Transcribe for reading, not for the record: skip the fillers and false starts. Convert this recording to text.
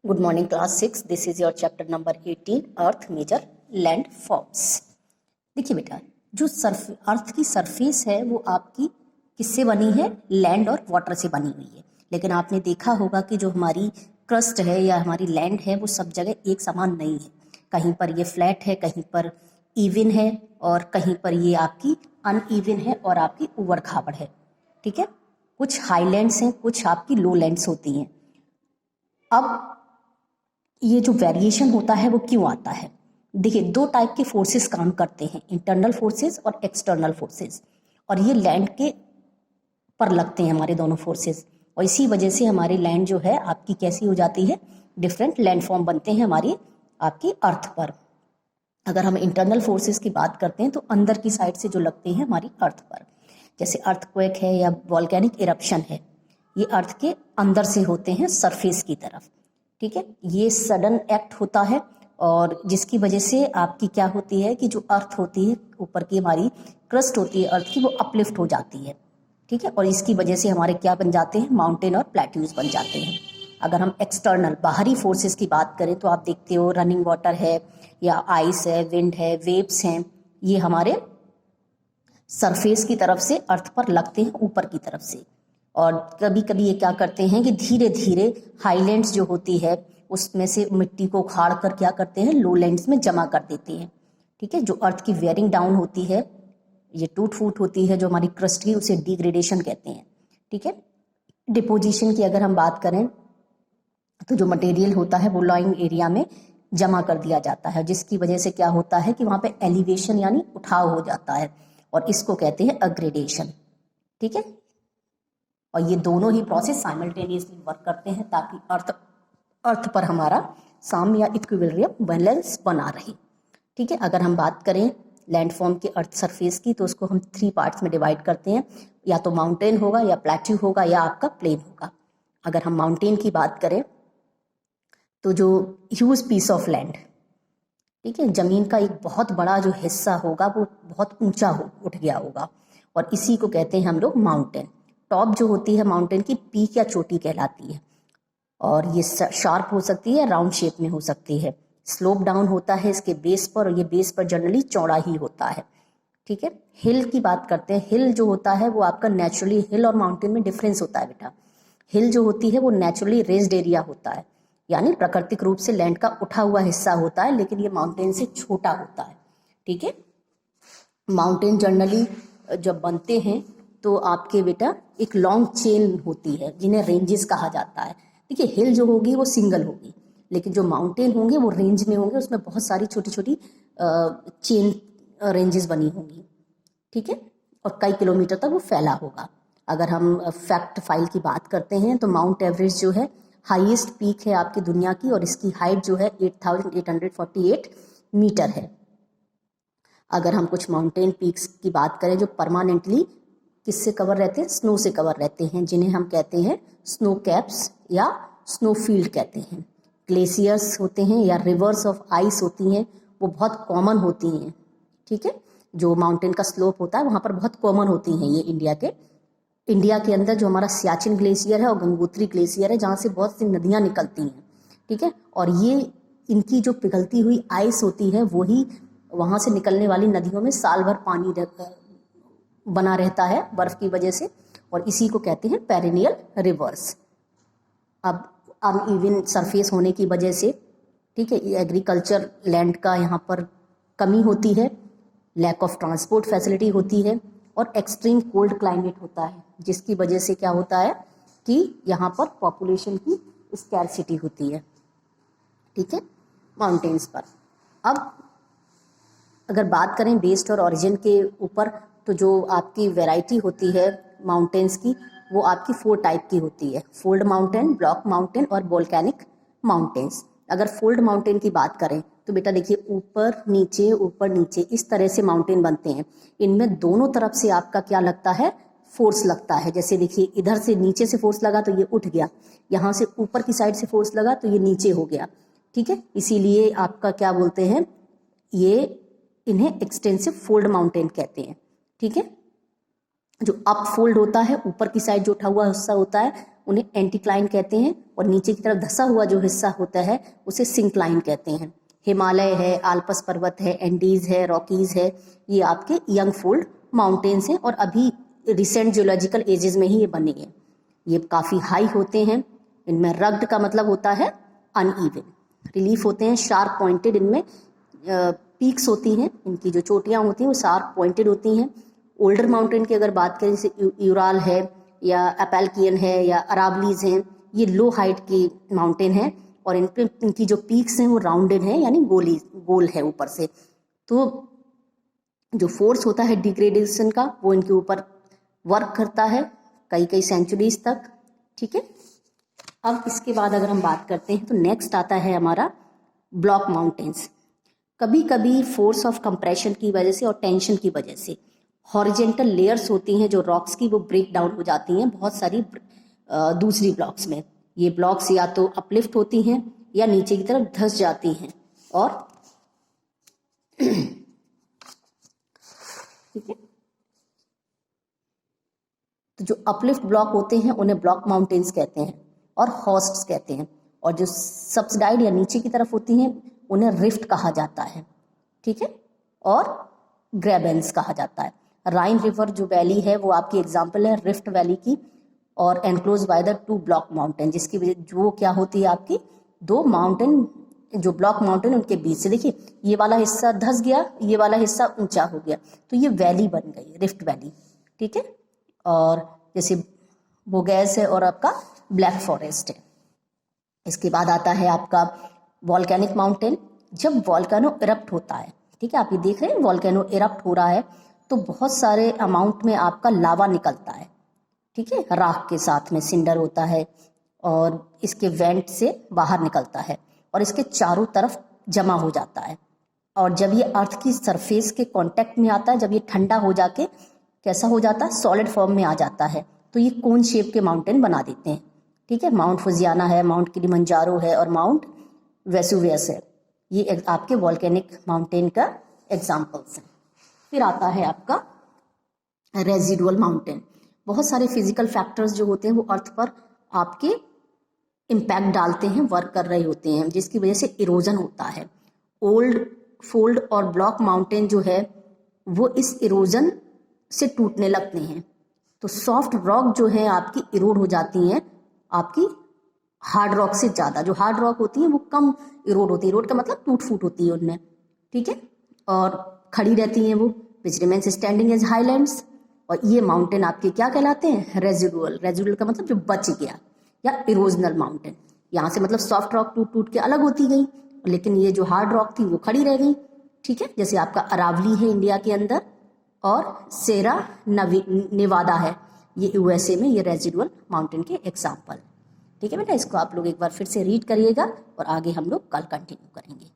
Good morning, class 6. This is your chapter number 18, Earth Major Land Forms. देखिए बेटा, जो अर्थ की सरफेस है वो आपकी किससे बनी है? लैंड और वाटर से बनी हुई है। लेकिन आपने देखा होगा कि जो हमारी क्रस्ट है या हमारी लैंड है वो सब जगह एक समान नहीं है। कहीं पर ये फ्लैट है, कहीं पर इवन है और कहीं पर ये आपकी अनइवन है और आपकी उबड़ खाबड़ है। ठीक है, कुछ हाईलैंड्स हैं, कुछ आपकी लो लैंड्स होती हैं। अब ये जो वेरिएशन होता है वो क्यों आता है? देखिए, दो टाइप के फोर्सेस काम करते हैं, इंटरनल फोर्सेस और एक्सटर्नल फोर्सेस, और ये लैंड के पर लगते हैं हमारे दोनों फोर्सेस, और इसी वजह से हमारी लैंड जो है आपकी कैसी हो जाती है, डिफरेंट लैंड फॉर्म बनते हैं हमारी आपकी अर्थ पर। अगर हम इंटरनल फोर्सेस की बात करते हैं तो अंदर की साइड से जो लगते हैं हमारी अर्थ पर, जैसे अर्थक्वेक है या वॉल्केनिक इरप्शन है, ये अर्थ के अंदर से होते हैं सरफेस की तरफ। ठीक है, ये सडन एक्ट होता है और जिसकी वजह से आपकी क्या होती है कि जो अर्थ होती है ऊपर की हमारी क्रस्ट होती है अर्थ की, वो अपलिफ्ट हो जाती है। ठीक है, और इसकी वजह से हमारे क्या बन जाते हैं, माउंटेन और प्लेट्यूज बन जाते हैं। अगर हम एक्सटर्नल बाहरी फोर्सेस की बात करें तो आप देखते हो रनिंग वाटर है या आइस है, विंड है, वेव्स हैं, ये हमारे सरफेस की तरफ से अर्थ पर लगते हैं ऊपर की तरफ से। और कभी कभी ये क्या करते हैं कि धीरे धीरे हाईलैंड्स जो होती है उसमें से मिट्टी को उखाड़ कर क्या करते हैं, लोलैंड्स में जमा कर देते हैं। ठीक है, जो अर्थ की वेयरिंग डाउन होती है, ये टूट फूट होती है जो हमारी क्रस्ट की, उसे डिग्रेडेशन कहते हैं। ठीक है, डिपोजिशन की अगर हम बात करें तो जो मटेरियल होता है वो लॉइंग एरिया में जमा कर दिया जाता है, जिसकी वजह से क्या होता है कि वहाँ पे एलिवेशन यानी उठाव हो जाता है, और इसको कहते हैं अग्रेडेशन। ठीक है, और ये दोनों ही प्रोसेस साइमल्टेनियसली वर्क करते हैं ताकि अर्थ पर हमारा साम या इक्विलिब्रियम बैलेंस बना रहे। ठीक है, अगर हम बात करें लैंडफॉर्म के अर्थ सरफेस की तो उसको हम 3 पार्ट्स में डिवाइड करते हैं, या तो माउंटेन होगा या प्लेट्यू होगा या आपका प्लेन होगा। अगर हम माउंटेन की बात करें तो जो ह्यूज पीस ऑफ लैंड, ठीक है, जमीन का एक बहुत बड़ा जो हिस्सा होगा वो बहुत ऊंचा उठ गया होगा, और इसी को कहते हैं हम लोग माउंटेन। टॉप जो होती है माउंटेन की पीक या चोटी कहलाती है, और ये शार्प हो सकती है, राउंड शेप में हो सकती है। स्लोप डाउन होता है इसके बेस पर, और ये बेस पर जनरली चौड़ा ही होता है। ठीक है, हिल की बात करते हैं। हिल जो होता है वो आपका नेचुरली, हिल और माउंटेन में डिफरेंस होता है बेटा। हिल जो होती है वो नेचुरली रेज्ड एरिया होता है, यानी प्राकृतिक रूप से लैंड का उठा हुआ हिस्सा होता है, लेकिन ये माउंटेन से छोटा होता है। ठीक है, माउंटेन जनरली जब बनते हैं तो आपके बेटा एक लॉन्ग चेन होती है जिन्हें रेंजेस कहा जाता है। देखिए, हिल जो होगी वो सिंगल होगी, लेकिन जो माउंटेन होंगे वो रेंज में होंगे, उसमें बहुत सारी छोटी छोटी चेन रेंजेस बनी होंगी। ठीक है, और कई किलोमीटर तक वो फैला होगा। अगर हम फैक्ट फाइल की बात करते हैं तो माउंट एवरेस्ट जो है हाईएस्ट पीक है आपकी दुनिया की, और इसकी हाइट जो है 8848 मीटर है। अगर हम कुछ माउंटेन पीक्स की बात करें जो परमानेंटली किससे कवर रहते हैं, स्नो से कवर रहते हैं, जिन्हें हम कहते हैं स्नो कैप्स या स्नो फील्ड कहते हैं। ग्लेशियर्स होते हैं या रिवर्स ऑफ आइस होती हैं, वो बहुत कॉमन होती हैं। ठीक है, जो माउंटेन का स्लोप होता है वहाँ पर बहुत कॉमन होती हैं ये इंडिया के अंदर जो हमारा सियाचिन ग्लेशियर है और गंगोत्री ग्लेशियर है, जहाँ से बहुत सी नदियाँ निकलती हैं। ठीक है, और ये इनकी जो पिघलती हुई आइस होती है वही वहाँ से निकलने वाली नदियों में साल भर पानी बना रहता है बर्फ की वजह से, और इसी को कहते हैं पेरिनियल रिवर्स। अब अनइवन सरफेस होने की वजह से, ठीक है, एग्रीकल्चर लैंड का यहाँ पर कमी होती है, लैक ऑफ ट्रांसपोर्ट फैसिलिटी होती है, और एक्सट्रीम कोल्ड क्लाइमेट होता है, जिसकी वजह से क्या होता है कि यहाँ पर पॉपुलेशन की स्कैरसिटी होती है। ठीक है, माउंटेन्स पर। अब अगर बात करें बेस्ड और ओरिजिन के ऊपर, तो जो आपकी वैरायटी होती है माउंटेन्स की वो आपकी 4 टाइप की होती है, फोल्ड माउंटेन, ब्लॉक माउंटेन और वोल्केनिक माउंटेन्स। अगर फोल्ड माउंटेन की बात करें तो बेटा देखिए, ऊपर नीचे इस तरह से माउंटेन बनते हैं। इनमें दोनों तरफ से आपका क्या लगता है, फोर्स लगता है। जैसे देखिए, इधर से नीचे से फोर्स लगा तो ये उठ गया, यहाँ से ऊपर की साइड से फोर्स लगा तो ये नीचे हो गया। ठीक है, इसीलिए आपका क्या बोलते हैं, इन्हें एक्सटेंसिव फोल्ड माउंटेन कहते हैं। ठीक है, जो अप फोल्ड होता है, ऊपर की साइड जो उठा हुआ हिस्सा होता है उन्हें एंटीक्लाइन कहते हैं, और नीचे की तरफ धंसा हुआ जो हिस्सा होता है उसे सिंक्लाइन कहते हैं। हिमालय है, आल्पस पर्वत है, एंडीज है, रॉकीज है, ये आपके यंग फोल्ड माउंटेन्स हैं और अभी रिसेंट जियोलॉजिकल एजेस में ही ये बने हैं। ये काफ़ी हाई होते हैं, इनमें रग्ड का मतलब होता है अनइवन, रिलीफ होते हैं, शार्प पॉइंटेड, इनमें पीक्स होती हैं, इनकी जो चोटियाँ होती हैं वो शार्प पॉइंटेड होती हैं। ओल्डर माउंटेन की अगर बात करें जैसे यूराल है या एपेल्कियन है या अरावलीज हैं, ये लो हाइट की माउंटेन है और इन पे इनकी जो पीक्स हैं वो राउंडेड हैं, यानी गोल है ऊपर से। तो जो फोर्स होता है डिग्रेडेशन का वो इनके ऊपर वर्क करता है कई कई सेंचुरीज तक, ठीक है। अब इसके बाद अगर हम बात करते हैं तो नेक्स्ट आता है हमारा ब्लॉक माउंटेन्स। कभी कभी फोर्स ऑफ कंप्रेशन की वजह से और टेंशन की वजह से हॉरिजेंटल लेयर्स होती हैं जो रॉक्स की वो ब्रेक डाउन हो जाती हैं बहुत सारी दूसरी ब्लॉक्स में। ये ब्लॉक्स या तो अपलिफ्ट होती हैं या नीचे की तरफ धंस जाती हैं, और ठीक है, तो जो अपलिफ्ट ब्लॉक होते हैं उन्हें ब्लॉक माउंटेन्स कहते हैं और हॉर्स्ट्स कहते हैं, और जो सब्सिडाइड या नीचे की तरफ होती हैं उन्हें रिफ्ट कहा जाता है, ठीक है, और ग्रेबेंस कहा जाता है। राइन रिवर जो वैली है वो आपकी एग्जाम्पल है रिफ्ट वैली की, और enclose by the 2 block mountain, जिसकी वजह जो क्या होती है आपकी 2 माउंटेन, जो ब्लॉक माउंटेन उनके बीच से देखिए ये वाला हिस्सा धंस गया, ये वाला हिस्सा ऊंचा हो गया, तो ये वैली बन गई रिफ्ट वैली, ठीक है। और जैसे बोगैस है और आपका ब्लैक फॉरेस्ट है। इसके बाद आता है आपका वॉल्केनिक माउंटेन। जब वॉल्केनो इरप्ट होता है, ठीक है, आप ये देख रहे हैं वॉल्केनो इरप्ट हो रहा है तो बहुत सारे अमाउंट में आपका लावा निकलता है, ठीक है, राख के साथ में सिंडर होता है और इसके वेंट से बाहर निकलता है और इसके चारों तरफ जमा हो जाता है, और जब ये अर्थ की सरफेस के कांटेक्ट में आता है, जब ये ठंडा हो जाके कैसा हो जाता है, सॉलिड फॉर्म में आ जाता है, तो ये कोन शेप के माउंटेन बना देते हैं, ठीक है। माउंट फुजियाना है, माउंट किलिमंजारो है और माउंट वेसुवियस है, ये आपके वॉल्केनिक माउंटेन का एग्जाम्पल्स हैं। फिर आता है आपका रेजिडुअल माउंटेन। बहुत सारे फिजिकल फैक्टर्स जो होते हैं वो अर्थ पर आपके इम्पैक्ट डालते हैं, वर्क कर रहे होते हैं, जिसकी वजह से इरोजन होता है। ओल्ड फोल्ड और ब्लॉक माउंटेन जो है वो इस इरोजन से टूटने लगते हैं, तो सॉफ्ट रॉक जो है आपकी इरोड हो जाती हैं आपकी हार्ड रॉक से ज़्यादा। जो हार्ड रॉक होती है वो कम इरोड होती है, इरोड का मतलब टूट फूट होती है उनमें, ठीक है, और खड़ी रहती हैं वो, which remains standing as highlands. और ये माउंटेन आपके क्या कहलाते हैं, रेजिडुअल। रेजिडुअल का मतलब जो बच गया, या इरोजनल माउंटेन। यहाँ से मतलब सॉफ्ट रॉक टूट टूट के अलग होती गई, लेकिन ये जो हार्ड रॉक थी वो खड़ी रह गई, ठीक है। जैसे आपका अरावली है इंडिया के अंदर, और सेरा नेवादा है ये यूएसए में, ये रेजिडुअल माउंटेन के एग्जाम्पल, ठीक है बेटा। इसको आप लोग एक बार फिर से रीड करिएगा और आगे हम लोग कल कंटिन्यू करेंगे।